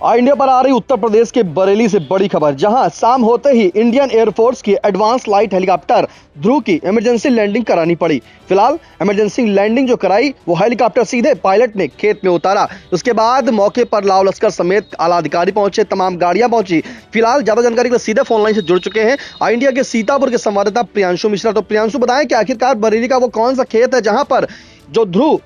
India पर आ रही उत्तर प्रदेश के बरेली से बड़ी खबर, जहां शाम होते ही इंडियन एयरफोर्स की एडवांस लाइट हेलीकॉप्टर ध्रुव की इमरजेंसी लैंडिंग करानी पड़ी। फिलहाल इमरजेंसी लैंडिंग जो कराई वो हेलीकॉप्टर सीधे पायलट ने खेत में उतारा। उसके बाद मौके पर लाव लश्कर समेत आला अधिकारी पहुंचे, तमाम गाड़ियां पहुंची। फिलहाल ज्यादा जानकारी के लिए सीधे फोन लाइन से जुड़ चुके हैं इंडिया के सीतापुर के संवाददाता प्रियांशु मिश्रा। तो प्रियांशु, बताएं कि आखिरकार बरेली का वो कौन सा खेत है जहां पर जो ध्रुव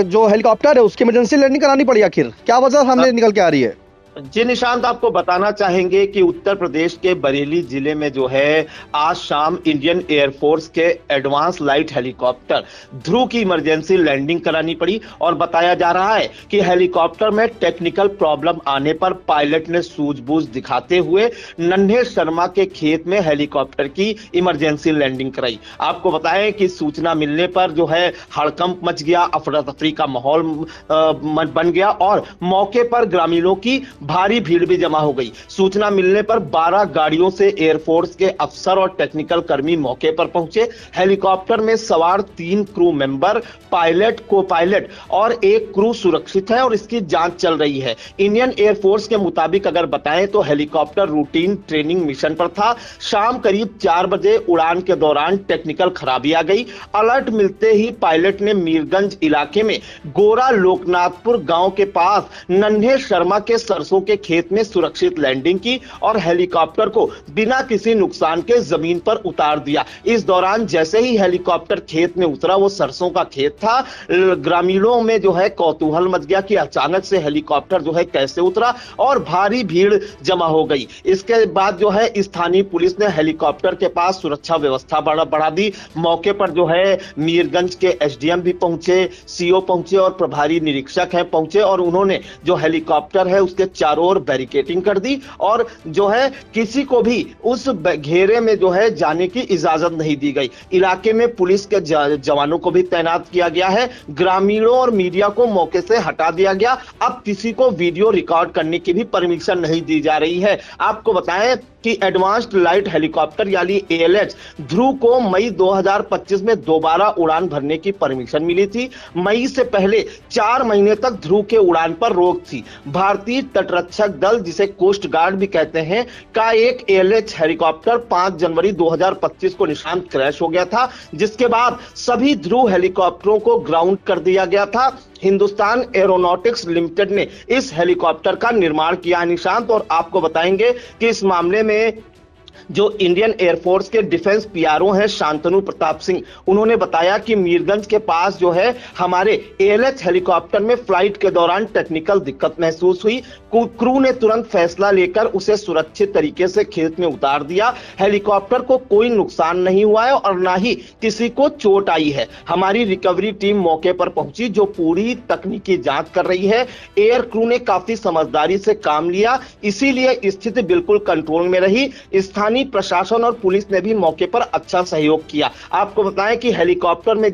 जो हेलीकॉप्टर है उसकी इमरजेंसी लैंडिंग करानी पड़ी? आखिर क्या वजह सामने निकल के आ रही है? जी निशांत, आपको बताना चाहेंगे कि उत्तर प्रदेश के बरेली जिले में जो है आज शाम इंडियन एयरफोर्स के एडवांस लाइट हेलीकॉप्टर ध्रुव की इमरजेंसी लैंडिंग करानी पड़ी। और बताया जा रहा है कि हेलीकॉप्टर में टेक्निकल प्रॉब्लम आने पर पायलट ने सूझबूझ दिखाते हुए नन्हे शर्मा के खेत में हेलीकॉप्टर की इमरजेंसी लैंडिंग कराई। आपको बताएं कि सूचना मिलने पर जो है हड़कंप मच गया, अफरा तफरी का माहौल बन गया और मौके पर ग्रामीणों की भारी भीड़ भी जमा हो गई। सूचना मिलने पर 12 गाड़ियों से एयरफोर्स के अफसर और टेक्निकल कर्मी मौके पर पहुंचे। हेलीकॉप्टर में सवार 3 क्रू मेंबर, पायलट, को पायलट और एक क्रू सुरक्षित है और इसकी जांच चल रही है। इंडियन एयरफोर्स के मुताबिक अगर बताएं तो हेलीकॉप्टर रूटीन ट्रेनिंग मिशन पर था। शाम करीब 4 बजे उड़ान के दौरान टेक्निकल खराबी आ गई। अलर्ट मिलते ही पायलट ने मीरगंज इलाके में गोरा लोकनाथपुर गांव के पास नन्हे शर्मा के सरसों के खेत में सुरक्षित लैंडिंग की और हेलीकॉप्टर को बिना किसी नुकसान के जमीन पर उतार दिया। इस दौरान जैसे ही हेलीकॉप्टर खेत में उतरा, वो सरसों का खेत था, ग्रामीणों में जो है कौतूहल मच गया कि अचानक से हेलीकॉप्टर जो है कैसे उतरा और भारी भीड़ जमा हो गई। इसके बाद जो है स्थानीय पुलिस ने हेलीकॉप्टर के पास सुरक्षा व्यवस्था बढ़ा दी। मौके पर जो है मीरगंज के एसडीएम भी पहुंचे, सीओ पहुंचे और प्रभारी निरीक्षक है पहुंचे और उन्होंने जो हेलीकॉप्टर है उसके चारों ओर बैरिकेडिंग कर दी और जो है किसी को भी उस घेरे में जो है जाने की इजाजत नहीं दी गई। इलाके में पुलिस के जवानों को भी तैनात किया गया है। ग्रामीणों और मीडिया को मौके से हटा दिया गया। अब किसी को वीडियो रिकॉर्ड करने की भी परमिशन नहीं दी जा रही है। आपको बताएं कि एडवांस्ड लाइट हेलीकॉप्टर यानी एएलएच ध्रुव को मई 2025 में दोबारा उड़ान भरने की परमिशन मिली थी। मई से पहले 4 महीने तक ध्रुव के उड़ान पर रोक थी। भारतीय तटरक्षक दल, जिसे कोस्ट गार्ड भी कहते हैं, का एक एएलएच हेलीकॉप्टर 5 जनवरी 2025 को निशांत क्रैश हो गया था, जिसके बाद सभी ध्रुव हेलीकॉप्टरों को ग्राउंड कर दिया गया था। हिंदुस्तान एरोनॉटिक्स लिमिटेड ने इस हेलीकॉप्टर का निर्माण किया है निशांत। और आपको बताएंगे कि इस मामले में जो इंडियन एयरफोर्स के डिफेंस पीआरओ हैं शांतनु प्रताप सिंह, उन्होंने बताया कि मीरगंज के पास जो है हमारे एएलएच हेलीकॉप्टर में फ्लाइट के दौरान टेक्निकल दिक्कत महसूस हुई। क्रू ने तुरंत फैसला लेकर उसे सुरक्षित तरीके से खेत में उतार दिया। हेलीकॉप्टर को कोई नुकसान नहीं हुआ है और ना ही किसी को चोट आई है। हमारी रिकवरी टीम मौके पर पहुंची जो पूरी तकनीकी जांच कर रही है। एयर क्रू ने काफी समझदारी से काम लिया, इसीलिए स्थिति बिल्कुल कंट्रोल में रही। स्थानीय प्रशासन और पुलिस ने भी मौके पर अच्छा सहयोग किया। आपको बताएं कि हेलीकॉप्टर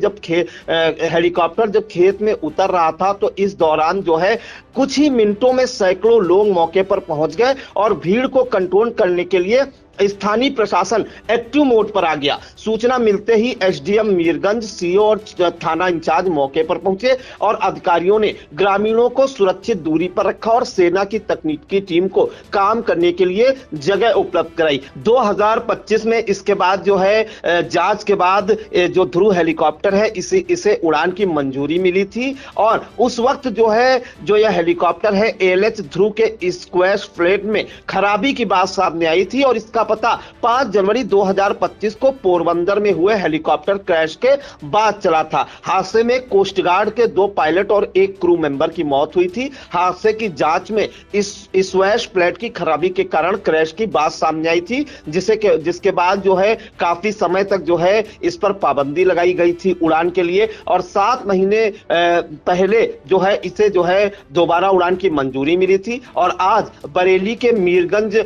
जब खेत में उतर रहा था तो इस दौरान जो है कुछ ही मिनटों में सैकड़ों लोग मौके पर पहुंच गए और भीड़ को कंट्रोल करने के लिए स्थानीय प्रशासन एक्टिव मोड पर आ गया। सूचना मिलते ही एसडीएम मीरगंज, सीओ और थाना इंचार्ज मौके पर पहुंचे और अधिकारियों ने ग्रामीणों को सुरक्षित दूरी पर रखा और सेना की तकनीकी टीम को काम करने के लिए जगह उपलब्ध कराई। 2025 में इसके बाद जो है जांच के बाद जो ध्रुव हेलीकॉप्टर है इसे उड़ान की मंजूरी मिली थी और उस वक्त जो है जो यह हेलीकॉप्टर है एएलएच ध्रुव के स्क्वैश प्लेट में खराबी की बात सामने आई थी और इसका पता 5 जनवरी 2025 को पोरबंदर में हुए हेलीकॉप्टर क्रैश के बाद चला था। हादसे में कोस्ट गार्ड के 2 पायलट और 1 क्रू मेंबर की मौत हुई थी। हादसे की जांच में इस स्वैश प्लेट की खराबी के कारण क्रैश की बात सामने आई थी, जिसके बाद जो है काफी समय तक जो है इस पर पाबंदी लगाई गई थी उड़ान के लिए और 7 महीने पहले जो है इसे जो है दोबारा उड़ान की मंजूरी मिली थी। और आज बरेली के मीरगंज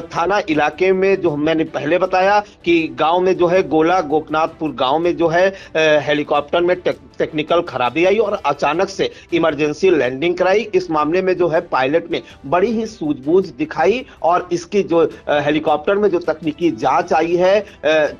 थाना इलाके में जो मैंने पहले बताया कि गांव में जो है गोला गोकनाथपुर गांव में जो है हेलीकॉप्टर में टेक्निकल खराबी आई और अचानक से इमरजेंसी लैंडिंग कराई। इस मामले में जो है पायलट ने बड़ी ही सूझबूझ दिखाई और इसकी जो हेलीकॉप्टर में जो तकनीकी जांच आई है,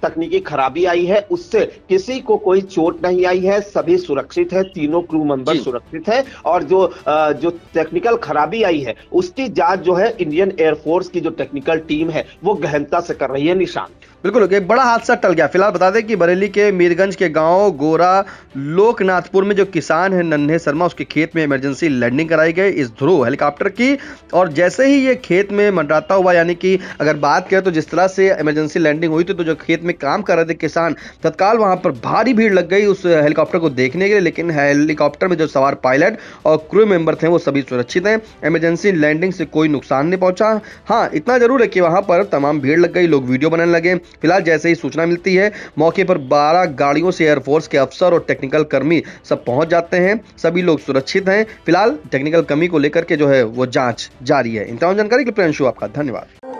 तकनीकी खराबी आई है, उससे किसी को कोई चोट नहीं आई है, सभी सुरक्षित है, तीनों क्रू मेंबर सुरक्षित है और जो टेक्निकल खराबी आई है उसकी जांच जो है इंडियन एयरफोर्स की जो टेक्निकल टीम है वो गहनता से कर रही है। निशान बिल्कुल, एक बड़ा हादसा टल गया। फिलहाल बता दें कि बरेली के मीरगंज के गांव गोरा लोकनाथपुर में जो किसान है नन्हे शर्मा, उसके खेत में इमरजेंसी लैंडिंग कराई गई इस ध्रुव हेलीकॉप्टर की। और जैसे ही ये खेत में मंडराता हुआ, यानी कि अगर बात करें तो जिस तरह से इमरजेंसी लैंडिंग हुई थी तो जो खेत में काम कर रहे थे किसान, तत्काल वहां पर भारी भीड़ लग गई उस हेलीकॉप्टर को देखने के लिए। लेकिन हेलीकॉप्टर में जो सवार पायलट और क्रू मेंबर थे वो सभी सुरक्षित हैं। इमरजेंसी लैंडिंग से कोई नुकसान नहीं पहुंचा। हाँ, इतना जरूर है कि वहां पर तमाम भीड़ लग गई, लोग वीडियो बनाने लगे। फिलहाल जैसे ही सूचना मिलती है मौके पर 12 गाड़ियों से एयरफोर्स के अफसर और टेक्निकल कर्मी सब पहुंच जाते हैं। सभी लोग सुरक्षित हैं। फिलहाल टेक्निकल कमी को लेकर के जो है वो जांच जारी है। इन तमाम जानकारी के लिए प्रियांशु आपका धन्यवाद।